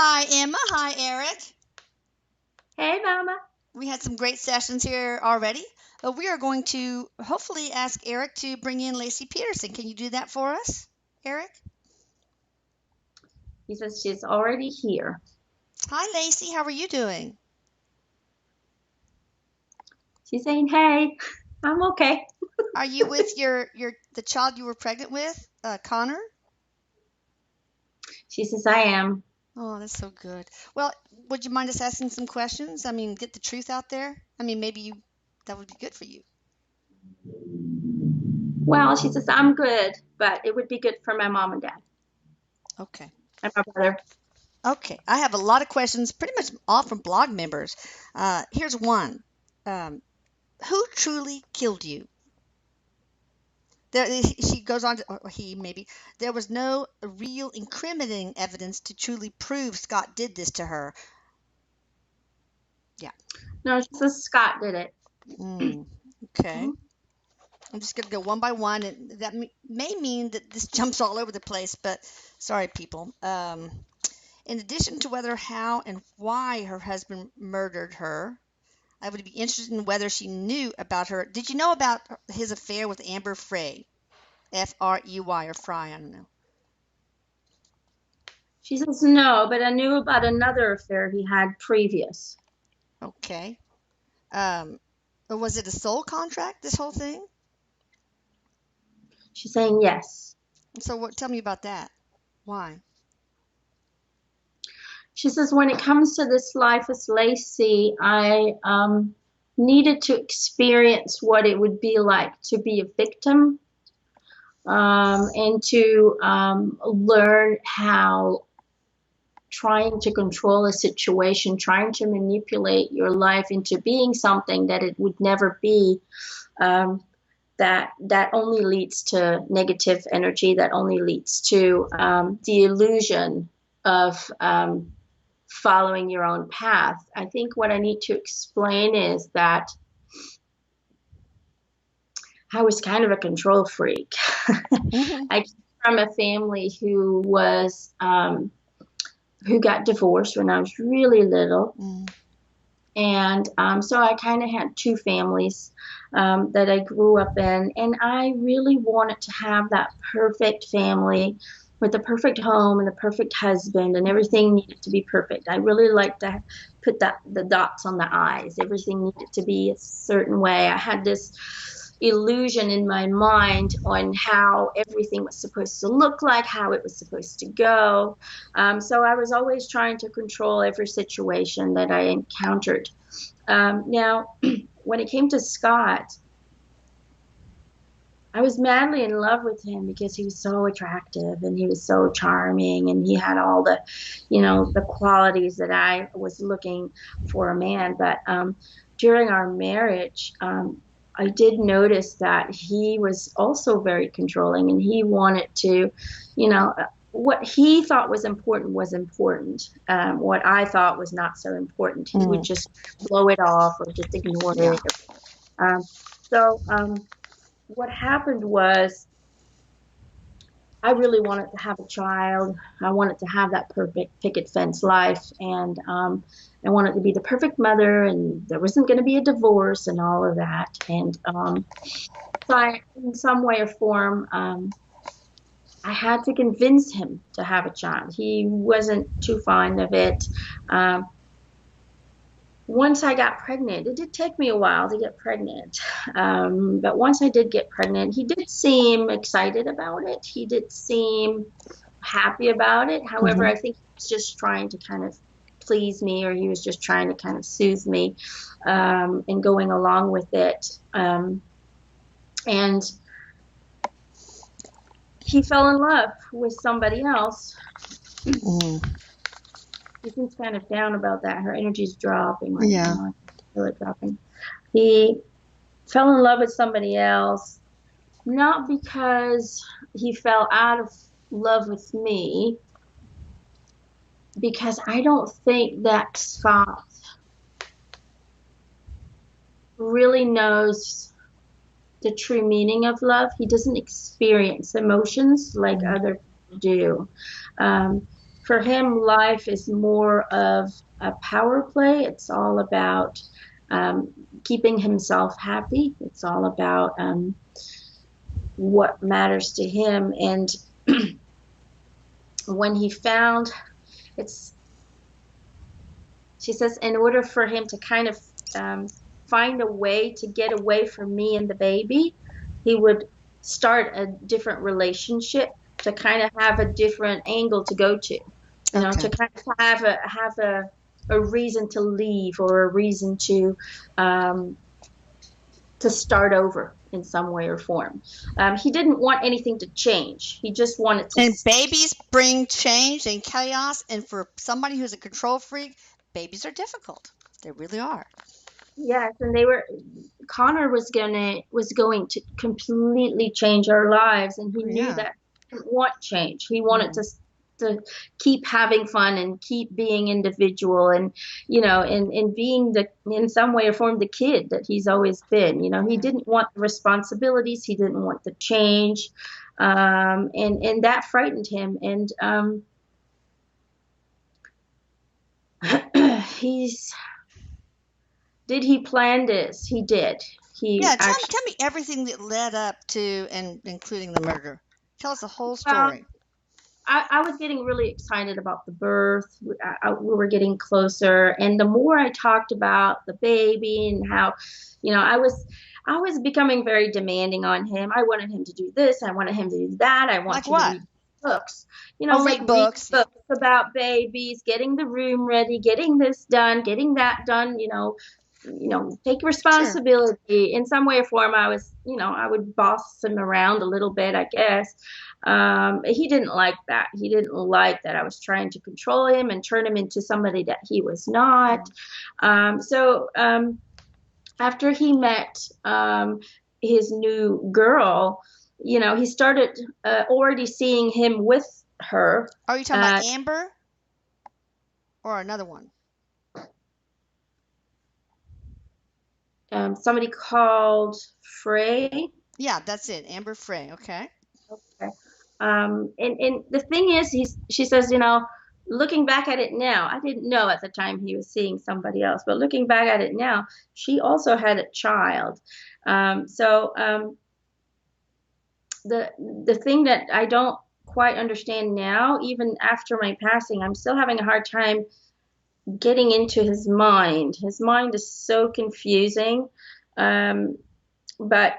Hi, Emma. Hi, Eric. Hey, Mama. We had some great sessions here already. We are going to hopefully ask Eric to bring in Laci Peterson. Can you do that for us, Eric? He says she's already here. Hi, Laci. How are you doing? She's saying, hey, I'm okay. Are you with the child you were pregnant with, Connor? She says, I am. Oh, that's so good. Well, would you mind us asking some questions? I mean, get the truth out there. I mean, that would be good for you. Well, she says, I'm good, but it would be good for my mom and dad Okay. and my brother. Okay. I have a lot of questions, pretty much all from blog members. Here's one. Who truly killed you? She goes on to, or he maybe, there was no real incriminating evidence to truly prove Scott did this to her. Yeah. No, she says Scott did it. Okay. I'm just going to go one by one, and that may mean that this jumps all over the place, but sorry, people. In addition to whether, how, and why her husband murdered her, I would be interested in whether she knew about her. Did you know about his affair with Amber Frey? Frey or Fry, I don't know. She says no, but I knew about another affair he had previous. Okay. Was it a soul contract, this whole thing? She's saying yes. So tell me about that. Why? She says, when it comes to this life as Laci, I needed to experience what it would be like to be a victim and to learn how trying to control a situation, trying to manipulate your life into being something that it would never be, that only leads to negative energy, that only leads to the illusion of following your own path. I think what I need to explain is that I was kind of a control freak. I came from a family who got divorced when I was really little. And so I kind of had two families that I grew up in. And I really wanted to have that perfect family with the perfect home and the perfect husband, and everything needed to be perfect. I really liked to put the dots on the I's. Everything needed to be a certain way. I had this illusion in my mind on how everything was supposed to look like, how it was supposed to go. So I was always trying to control every situation that I encountered. Now, when it came to Scott, I was madly in love with him because he was so attractive and he was so charming and he had all the, the qualities that I was looking for a man. But during our marriage, I did notice that he was also very controlling, and he wanted to, what he thought was important was important. What I thought was not so important, he would just blow it off or just ignore it. So what happened was I really wanted to have a child. I wanted to have that perfect picket fence life, and I wanted to be the perfect mother, and there wasn't going to be a divorce and all of that. And so in some way or form, I had to convince him to have a child. He wasn't too fond of it. Once I got pregnant, it did take me a while to get pregnant. But once I did get pregnant, he did seem excited about it. He did seem happy about it. However, I think he was just trying to kind of please me, or he was just trying to kind of soothe me and going along with it. And he fell in love with somebody else. She seems kind of down about that. Her energy's dropping right now. I feel it dropping. He fell in love with somebody else, not because he fell out of love with me, because I don't think that Scott really knows the true meaning of love. He doesn't experience emotions like other people do. for him, life is more of a power play. It's all about um, keeping himself happy. It's all about what matters to him. And when he found it's, she says, in order for him to kind of um, find a way to get away from me and the baby, he would start a different relationship to kind of have a different angle to go to, to Okay. kind of have a reason to leave or a reason um, to start over in some way or form. He didn't want anything to change. He just wanted to. And babies bring change and chaos, and for somebody who's a control freak, babies are difficult. They really are. Yes, and they were. Connor was going to completely change our lives, and he knew Yeah. that he didn't want change. He wanted Mm. to keep having fun and keep being individual, and and being the in some way or form the kid that he's always been. He Yeah. didn't want the responsibilities. He didn't want the change, and that frightened him. And he's did he plan this? He did. He Yeah. actually. Tell me everything that led up to and including the murder. Tell us the whole Well, story. I was getting really excited about the birth. We were getting closer, and the more I talked about the baby and how, I was becoming very demanding on him. I wanted him to do this. I wanted him to do that. I Like want you to what? read books, Oh, like read read books. Yeah. books about babies, getting the room ready, getting this done, getting that done. Take Sure. responsibility in some way or form. I would boss him around a little bit, I guess. He didn't like that. He didn't like that I was trying to control him and turn him into somebody that he was not. Mm. So after he met his new girl, he started already seeing him with her. Are you talking about Uh, Amber or another one? Somebody called Frey. Yeah, that's it. Amber Frey. Okay. Okay. And the thing is, she says, looking back at it now, I didn't know at the time he was seeing somebody else, but looking back at it now, she also had a child. So the thing that I don't quite understand now, even after my passing, I'm still having a hard time getting into his mind. His mind is so confusing. Um, but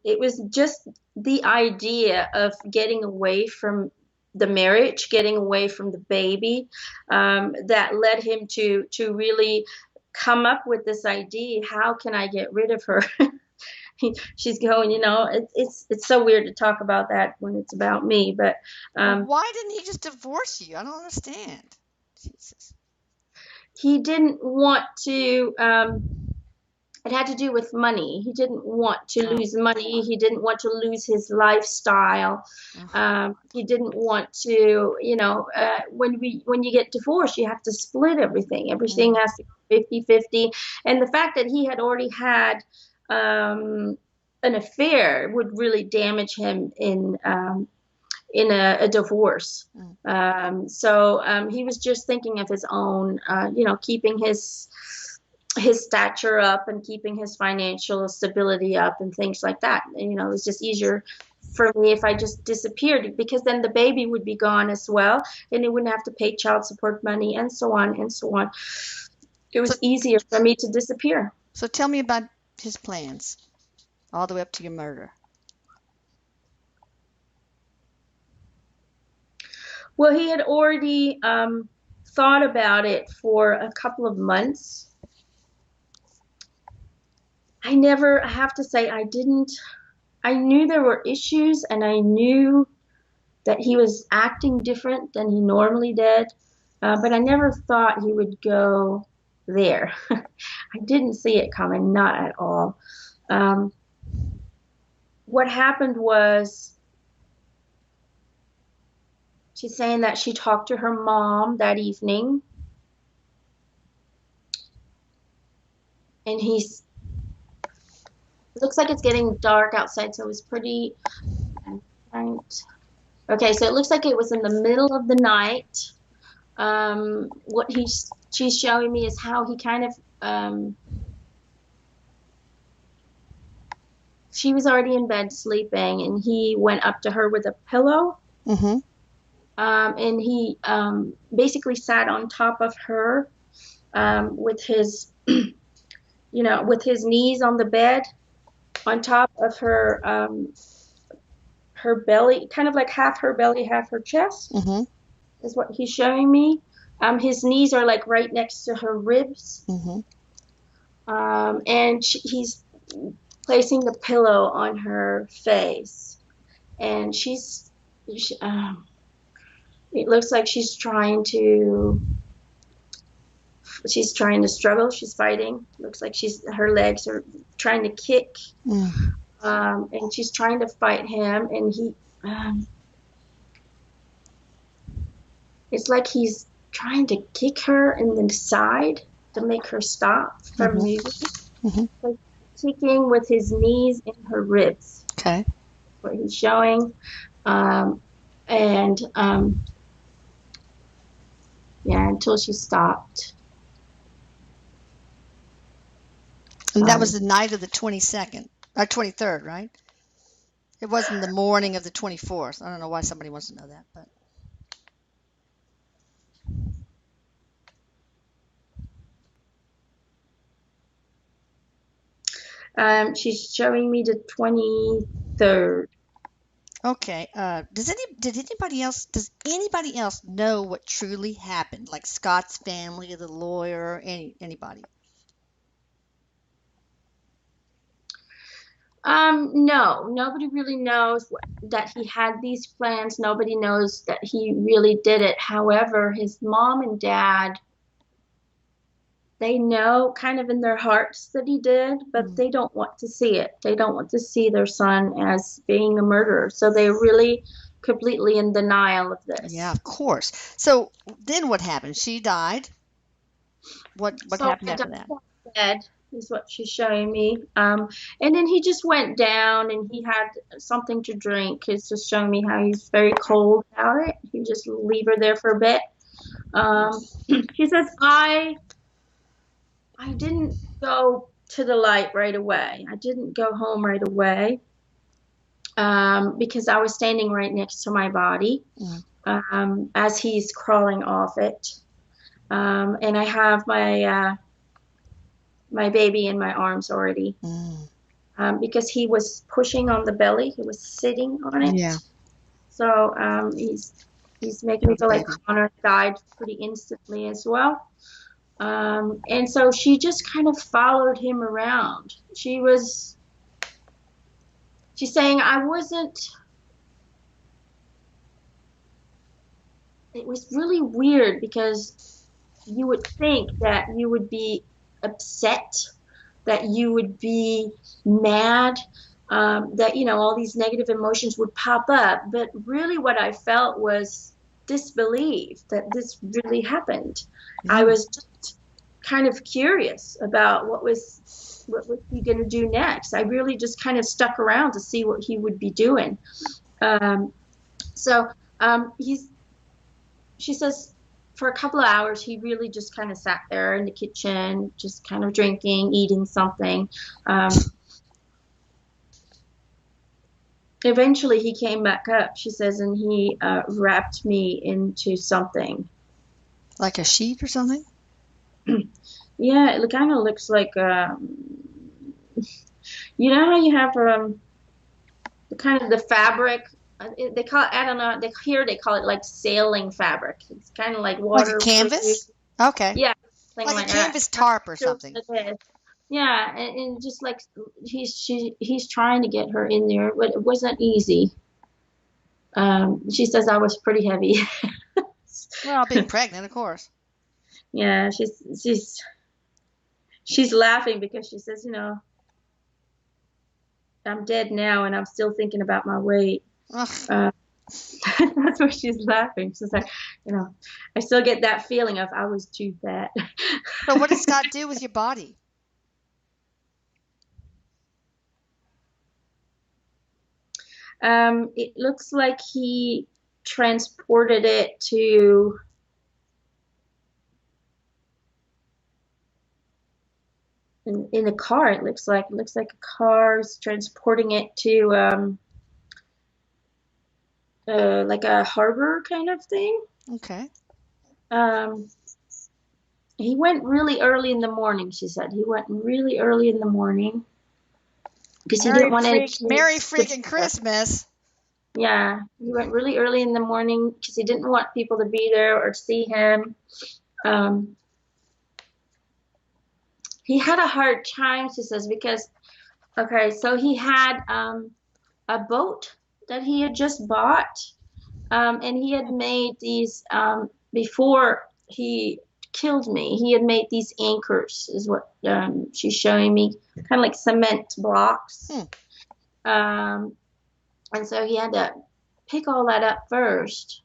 it was just the idea of getting away from the marriage, getting away from the baby, that led him to really come up with this idea. How can I get rid of her? She's going, it's so weird to talk about that when it's about me, but Well, um, why didn't he just divorce you? I don't understand. Jesus. he didn't want to. It had to do with money. He didn't want to Oh. lose money. He didn't want to lose his lifestyle. Oh. He didn't want to, when you get divorced, you have to split everything. Everything Mm. has to be 50-50. And the fact that he had already had an affair would really damage him in a divorce. Mm. So he was just thinking of his own, keeping his stature up and keeping his financial stability up and things like that. It was just easier for me if I just disappeared, because then the baby would be gone as well, and he wouldn't have to pay child support money and so on and so on. It So, was easier for me to disappear. so tell me about his plans, all the way up to your murder. Well, he had already thought about it for a couple of months. I have to say, I knew there were issues, and I knew that he was acting different than he normally did, but I never thought he would go there. I didn't see it coming, not at all. Um, what happened was, she's saying that she talked to her mom that evening, and it looks like it's getting dark outside, so it was pretty right. Okay, so it looks like it was in the middle of the night. What she's showing me is how he kind of she was already in bed sleeping, and he went up to her with a pillow, Mm-hmm. and he basically sat on top of her with his with his knees on the bed on top of her belly, kind of like half her belly, half her chest, Mm-hmm. is what he's showing me. His knees are like right next to her ribs, Mm-hmm. and he's placing the pillow on her face, and she, it looks like she's trying to struggle. She's fighting. Looks like her legs are trying to kick, Mm. and she's trying to fight him, and um, it's like he's trying to kick her in the side to make her stop from Mm-hmm. moving, Mm-hmm. like kicking with his knees in her ribs. Okay. What he's showing, um, and yeah, until she stopped. And that was Um, the night of the 22nd, or 23rd, right? It wasn't the morning of the 24th. I don't know why somebody wants to know that, but she's showing me the 23rd. okay. Does anybody else know what truly happened? Like Scott's family, the lawyer, anybody? No, nobody really knows that he had these plans. Nobody knows that he really did it. However, his mom and dad, they know kind of in their hearts that he did, but Mm. they don't want to see it. They don't want to see their son as being a murderer. So they're really completely in denial of Yeah, this. of course. So then what happened? She died. What So happened my after dad that? dead is what she's showing me. And then he just went down and he had something to drink. It's just showing me how he's very cold about it. He just leave her there for a bit. She says, I didn't go to the light right away. I didn't go home right away because I was standing right next to my body Mm. as he's crawling off it. And I have my baby in my arms already Mm. because he was pushing on the belly. He was sitting on Yeah, it. So he's making me little feel like baby. Connor died pretty instantly as well. And so she just kind of followed him around. She's saying, I wasn't, it was really weird because you would think that you would be upset, that you would be mad, that, all these negative emotions would pop up. But really, what I felt was disbelief that this really happened. I Yeah. was just kind of curious about what was he going to do next. I really just kind of stuck around to see what he would be doing. Um, so he's she says for a couple of hours he really just kind of sat there in the kitchen, just kind of drinking, eating something. Um, Eventually he came back up, she says, and he wrapped me into something. Like a sheet or something? Yeah, it kind of looks like you know how you have the kind of the fabric. They call it, I don't know. They call it like sailing fabric. It's kind of like Like a waterproof. canvas? Okay. Yeah, something Like a like that. canvas tarp or Sure something. it is. Yeah, and just like he's trying to get her in there, but it wasn't easy. She says I was pretty heavy. Well, being pregnant, of course. Yeah, she's laughing because she says, I'm dead now and I'm still thinking about my weight. Ugh. Uh, that's why she's laughing. She's like, I still get that feeling of I was too fat. So what does Scott do with your body? It looks like he transported it to in a car. It looks like a car is transporting it to like a harbor kind of thing. Okay. Um, he went really early in the morning, she said. He went really early in the morning because he didn't want any Merry kids to be freaking there. Christmas. Yeah, he went really early in the morning because he didn't want people to be there or see him. Um, he had a hard time, she says, because, okay, so he had a boat that he had just bought. And he had made these before he killed me. He had made these anchors, is what she's showing me, kind of like cement blocks. Hmm. Um, and so he had to pick all that up first.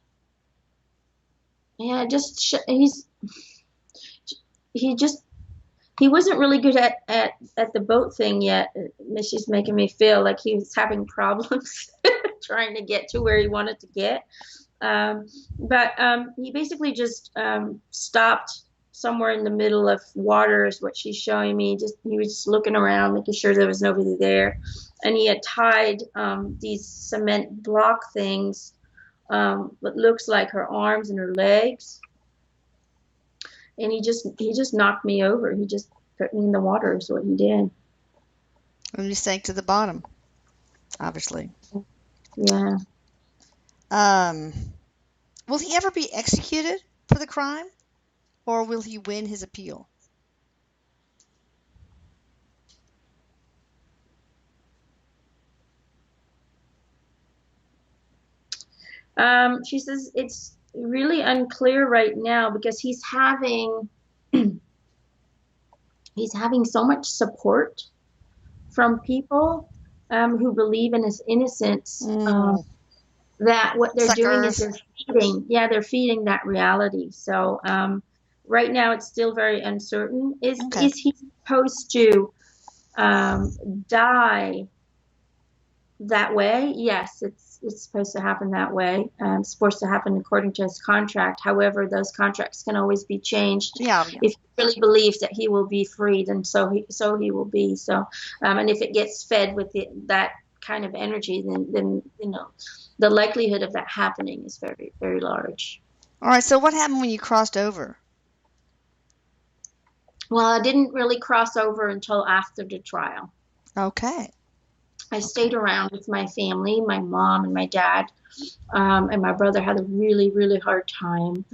Yeah, he just he wasn't really good at the boat thing yet. She's making me feel like he was having problems trying to get to where he wanted to get. Um, but he basically just stopped somewhere in the middle of water, is what she's showing me. Just he was just looking around, making sure there was nobody there, and he had tied these cement block things, what looks like her arms and her legs, and he just knocked me over. He just put me in the water, is what he did. And you sank to the bottom, obviously. Yeah. Um, will he ever be executed for the crime, or will he win his appeal? She says it's really unclear right now because he's having so much support from people who believe in his innocence, Mm, that what they're doing is suckers. they're feeding that reality. So right now it's still very uncertain. Is Okay. is he supposed to die that way? Yes, it's supposed to happen that way. It's supposed to happen according to his contract. However, those contracts can always be changed. Yeah. If he really believes that he will be freed, and so he will be. So, and if it gets fed with that kind of energy, then the likelihood of that happening is very very large. All right. So what happened when you crossed over? Well, I didn't really cross over until after the trial. Okay. I Okay. stayed around with my family, my mom and my dad, and my brother had a really, really hard time.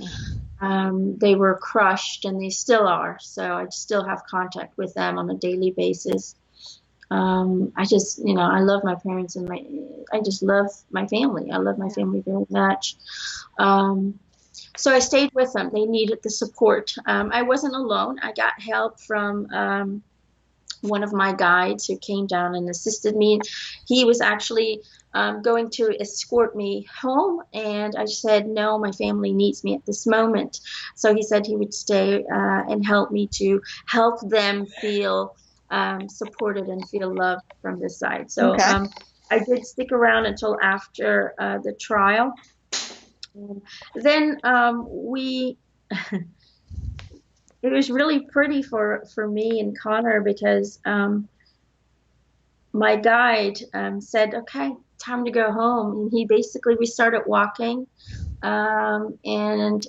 They were crushed, and they still are. So I still have contact with them on a daily basis. I just, I love my parents and I just love my family. I love my Yeah. family very much. Um, so I stayed with them. They needed the support. I wasn't alone. I got help from one of my guides who came down and assisted me. He was actually going to escort me home, and I said, no, my family needs me at this moment. So he said he would stay and help me to help them feel supported and feel loved from this side. So Okay. I did stick around until after the trial. Then we it was really pretty for me and Connor because my guide said, okay, time to go home. And we started walking. And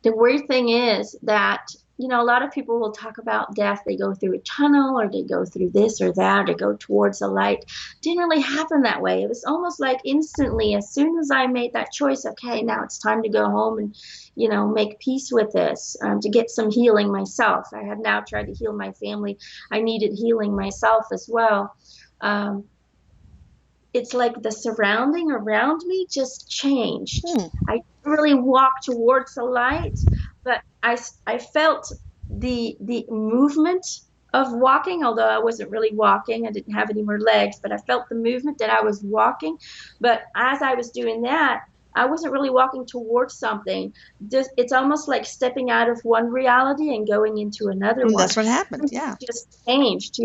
the weird thing is that, a lot of people will talk about death. They go through a tunnel or they go through this or that, or they go towards the light. Didn't really happen that way. It was almost like instantly, as soon as I made that choice, okay, now it's time to go home and, make peace with this, to get some healing myself. I had now tried to heal my family. I needed healing myself as well. Um, it's like the surrounding around me just changed. Hmm. I didn't really walk towards the light, but I felt the movement of walking, although I wasn't really walking. I didn't have any more legs, but I felt the movement that I was walking. But as I was doing that, I wasn't really walking towards something. It's almost like stepping out of one reality and going into another And one. that's what happened. Everything Yeah. just changed.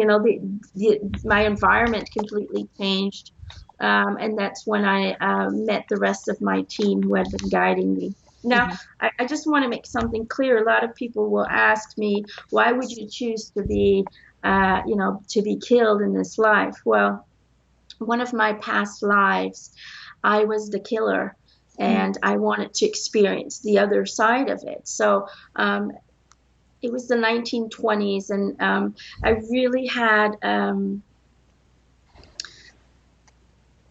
My environment completely changed. And that's when I met the rest of my team who had been guiding me. Now, Hmm. I just want to make something clear. A lot of people will ask me, why would you choose to be, to be killed in this life? Well, one of my past lives, I was the killer, Mm. and I wanted to experience the other side of it. So, um, it was the 1920s, and I really had.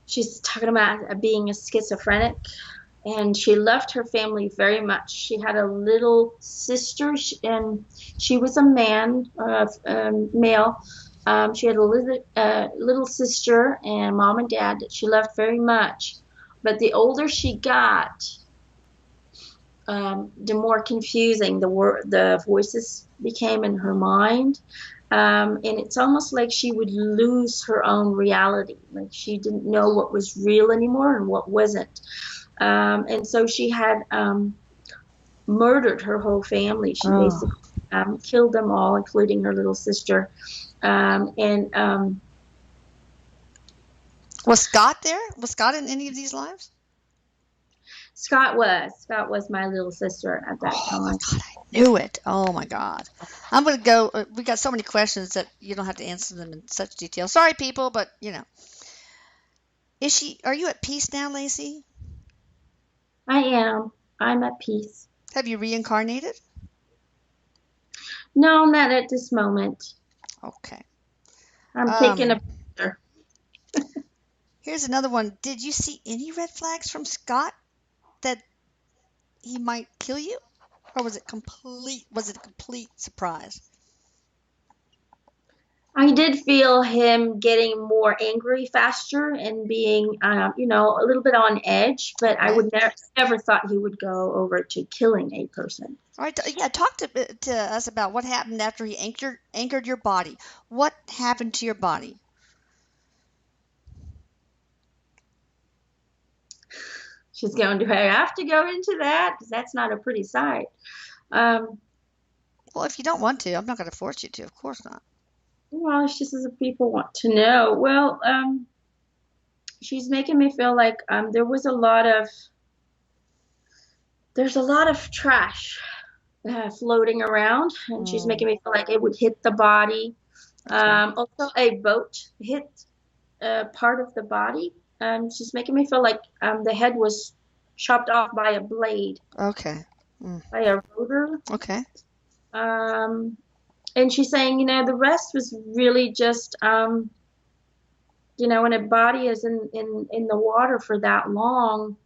She's talking about being a schizophrenic, and she loved her family very much. She had a little sister, and she was a male. She had a little sister and mom and dad that she loved very much. But the older she got, the more confusing the voices became in her mind. And it's almost like she would lose her own reality. Like she didn't know what was real anymore and what wasn't. And so she had murdered her whole family. She Oh. basically killed them all, including her little sister. And Was Scott there? Was Scott in any of these lives? Scott was my little sister at that Oh my time. God, I knew it. Oh my God. I'm gonna go. We got so many questions that you don't have to answer them in such detail. Sorry, people, but is she? Are you at peace now, Laci? I am. I'm at peace. Have you reincarnated? No, not at this moment. Okay. I'm taking Um, a picture. Here's another one. Did you see any red flags from Scott that he might kill you, or was it complete? Was it a complete surprise? I did feel him getting more angry faster and being, a little bit on edge, but I Okay. would never thought he would go over to killing a person. All right. Yeah. Talk to us about what happened after he anchored your body. What happened to your body? She's going to have to go into that because that's not a pretty sight. Um, Well, if you don't want to, I'm not going to force you to. Of course not. well, it's just as if people want to know. Well, she's making me feel like there's a lot of trash floating around, and she's Mm, making me feel like it would hit the body. okay. Also, a boat hit part of the body. She's making me feel like the head was chopped off by a blade, Okay. Mm, by a rotor. okay. Um, and she's saying, the rest was really just, when a body is in the water for that long.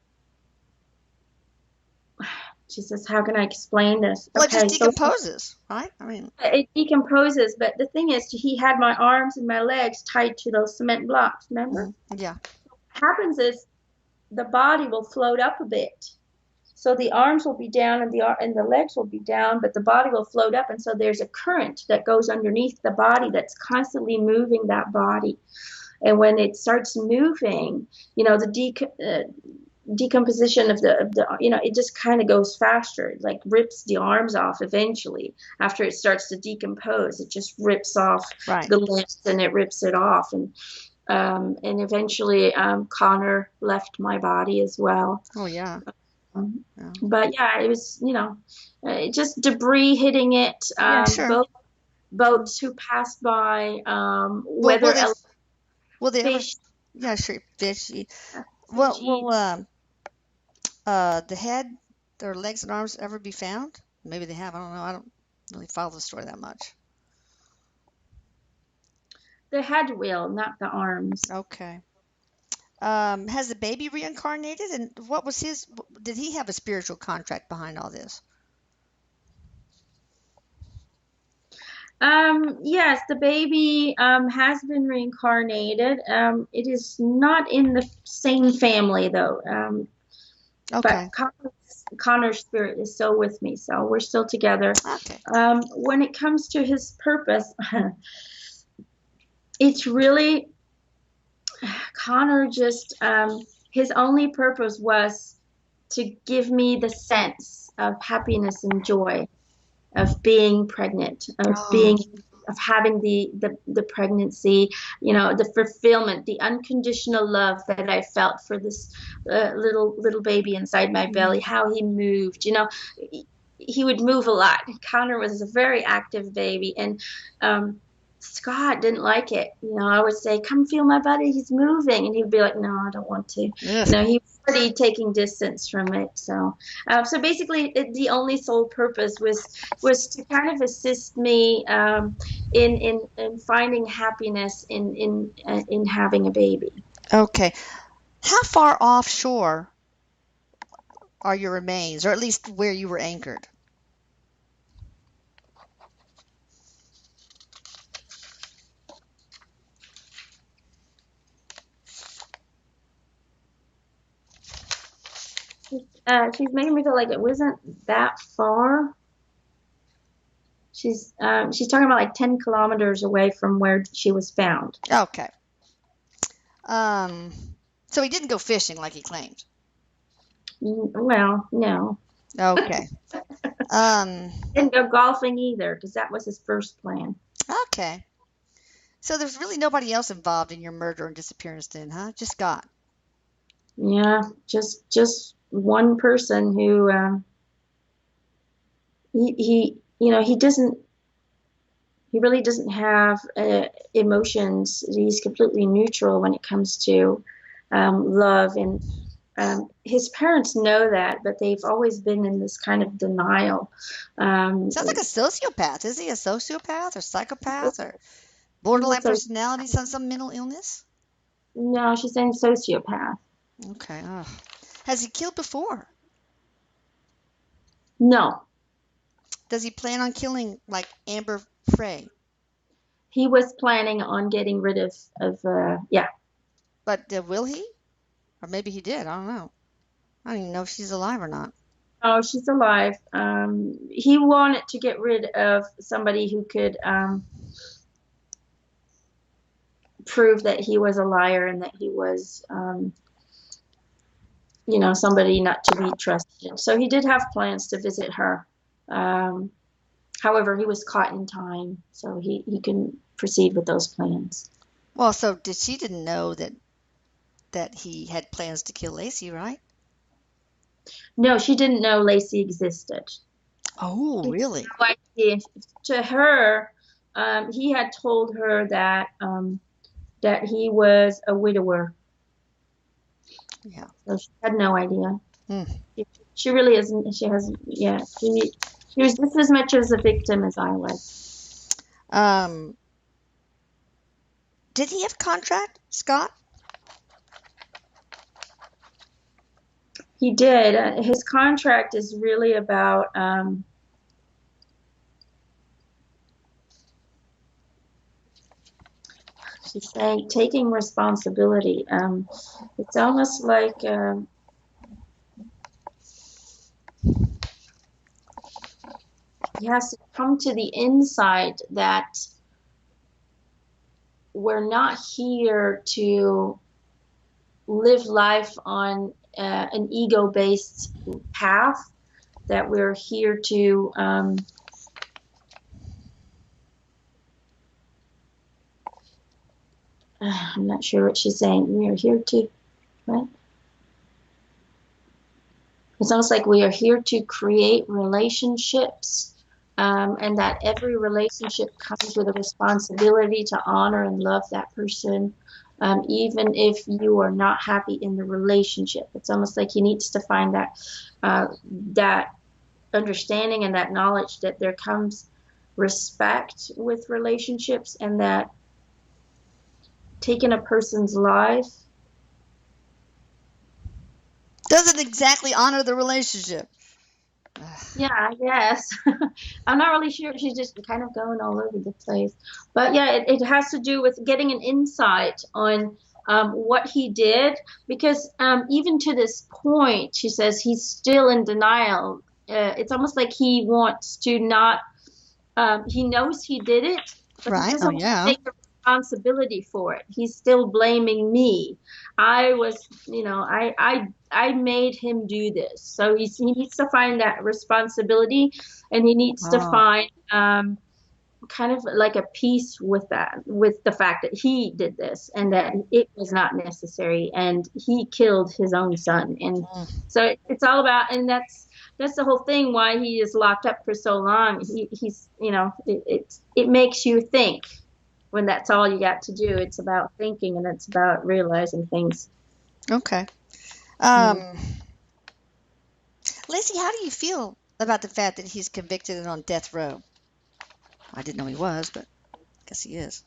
She says, how can I explain this? Well, it just Okay, so decomposes, right? I mean, it decomposes, but the thing is, he had my arms and my legs tied to those cement blocks, remember? yeah. What happens is the body will float up a bit. So the arms will be down and the legs will be down, but the body will float up. And so there's a current that goes underneath the body that's constantly moving that body. And when it starts moving, the decomposition of the it just kind of goes faster. It like rips the arms off eventually. After it starts to decompose, it just rips off Right. the limbs and it rips it off. And eventually Connor left my body as well. Oh, yeah. Um, Yeah. but yeah, it was, just debris hitting it. Yeah, sure. Both boats who passed by, Well, weather will they ever? fish, Yeah, sure. Fishy. fish Well, eat. will the head, their legs and arms ever be found? Maybe they have. I don't know. I don't really follow the story that much. The head will, not the arms. Okay. Has the baby reincarnated, and what was his? Did he have a spiritual contract behind all this? Yes, the baby has been reincarnated. It is not in the same family though. But Okay. Connor's spirit is still with me, so we're still together. Okay. When it comes to his purpose, it's really Connor just his only purpose was to give me the sense of happiness and joy of being pregnant, of Oh, being of having the pregnancy, the fulfillment, the unconditional love that I felt for this little baby inside my belly, Mm. how he moved, he would move a lot. Connor was a very active baby, and Scott didn't like it. I would say, "Come feel my body, he's moving," and he'd be like, "No, I don't want to." Ugh. He was already taking distance from it. So basically, the only sole purpose was to kind of assist me in finding happiness in having a baby. Okay. How far offshore are your remains, or at least where you were anchored? She's making me feel like it wasn't that far. She's talking about like 10 kilometers away from where she was found. Okay. Um, so he didn't go fishing like he claimed. Well, no. Okay. Um, Didn't go golfing either because that was his first plan. okay. So there's really nobody else involved in your murder and disappearance then, huh? Just Scott. Yeah, just one person who he really doesn't have emotions. He's completely neutral when it comes to love, and his parents know that, but they've always been in this kind of denial. Um, Sounds like a sociopath. Is he a sociopath or psychopath or he's a borderline so personality, some mental illness? No, she's saying sociopath. Okay. Ugh. Has he killed before? No, Does he plan on killing like Amber Frey? he was planning on getting rid of yeah. But will he? Or maybe he did. I don't know. I don't even know if she's alive or not. Oh, she's alive. He wanted to get rid of somebody who could prove that he was a liar and that he was, somebody not to be trusted. So he did have plans to visit her. Um, However, he was caught in time, so he couldn't proceed with those plans. Well, so she didn't know that he had plans to kill Laci, right? No, she didn't know Laci existed. Oh, She had really? no idea. To her, he had told her that he was a widower. Yeah. So she had no idea. Hmm. She really isn't. She has, yeah. She was just as much as a victim as I was. Um, did he have contract, Scott? He did. His contract is really about she's saying taking responsibility. It's almost like he has to come to the insight that we're not here to live life on an ego-based path, that we're here to I'm not sure what she's saying. We are here to, what? It's almost like we are here to create relationships, and that every relationship comes with a responsibility to honor and love that person, even if you are not happy in the relationship. It's almost like he needs to find that understanding and that knowledge that there comes respect with relationships, and that taking a person's life. Doesn't exactly honor the relationship. Yeah, I guess. I'm not really sure. She's just kind of going all over the place. But yeah, it has to do with getting an insight on what he did, because even to this point, she says he's still in denial. It's almost like he wants to not, he knows he did it, but he Right? Oh, doesn't want to yeah. take the responsibility for it. He's still blaming me. I was, I made him do this. So he needs to find that responsibility, and he needs to Oh. find kind of like a peace with that, with the fact that he did this and that it was not necessary, and he killed his own son. And Mm, so it's all about, and that's the whole thing why he is locked up for so long. He's, it makes you think when that's all you got to do. It's about thinking and it's about realizing things. okay. Mm. Um, Lacey, how do you feel about the fact that he's convicted and on death row? I didn't know he was, but I guess he is.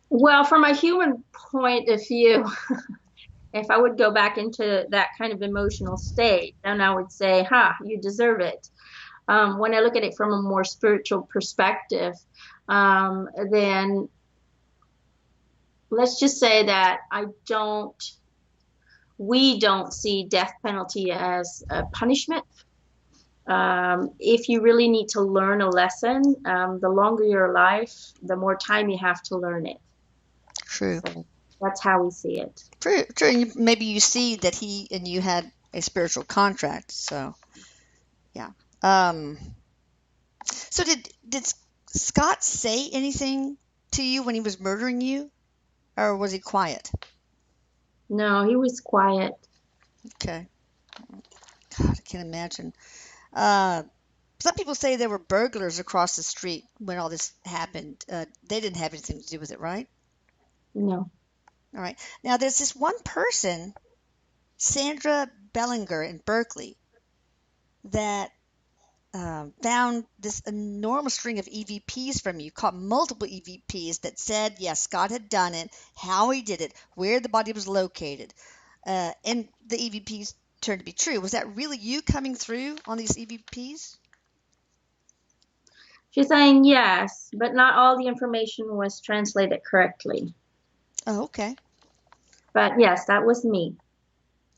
Well, from a human point of view, if I would go back into that kind of emotional state, then I would say, ha, you deserve it. When I look at it from a more spiritual perspective, then let's just say that we don't see death penalty as a punishment. If you really need to learn a lesson, the longer your life, the more time you have to learn it. True. So that's how we see it. True. True. And maybe you see that he and you had a spiritual contract. So, yeah. Um, so did Scott say anything to you when he was murdering you, or was he quiet? No, he was quiet. Okay. God, I can't imagine. Uh, some people say there were burglars across the street when all this happened. They didn't have anything to do with it, right? No. All right. Now, there's this one person, Sandra Bellinger in Berkeley, that found this enormous string of EVPs from you, caught multiple EVPs that said, yes, Scott had done it, how he did it, where the body was located. And the EVPs turned to be true. Was that really you coming through on these EVPs? She's saying yes, but not all the information was translated correctly. Oh, okay. But yes, that was me.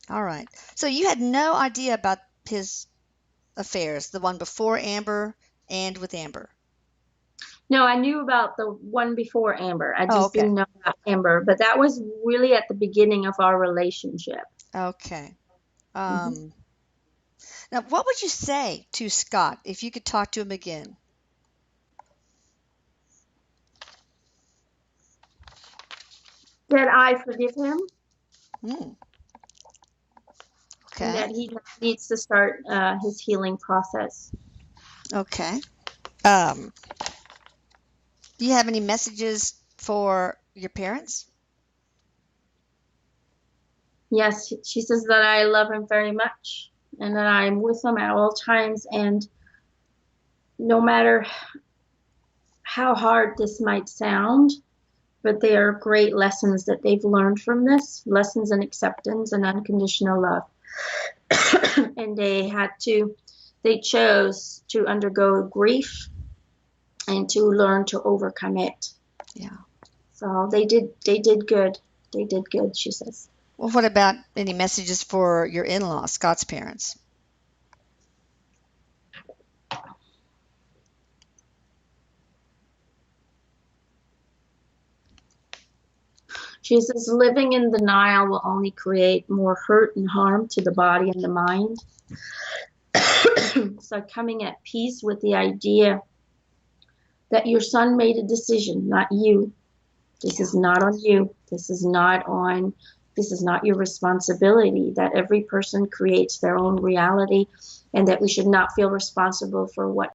All right. So you had no idea about his affairs, the one before Amber and with Amber. No, I knew about the one before Amber. I Oh, just okay. didn't know about Amber, but that was really at the beginning of our relationship. Okay. Hmm. Um, Now, what would you say to Scott if you could talk to him again? That I forgive him Hmm. and Okay. that he needs to start his healing process. Okay. Um, do you have any messages for your parents? Yes, she says that I love him very much and that I'm with him at all times. And no matter how hard this might sound, but they are great lessons that they've learned from this, lessons in acceptance and unconditional love. And they chose to undergo grief and to learn to overcome it. Yeah. So they did good. They did good, she says. Well, what about any messages for your in-laws, Scott's parents? She says living in denial will only create more hurt and harm to the body and the mind. So coming at peace with the idea that your son made a decision, not you. This Yeah. is not on you. This is not your responsibility, that every person creates their own reality and that we should not feel responsible for what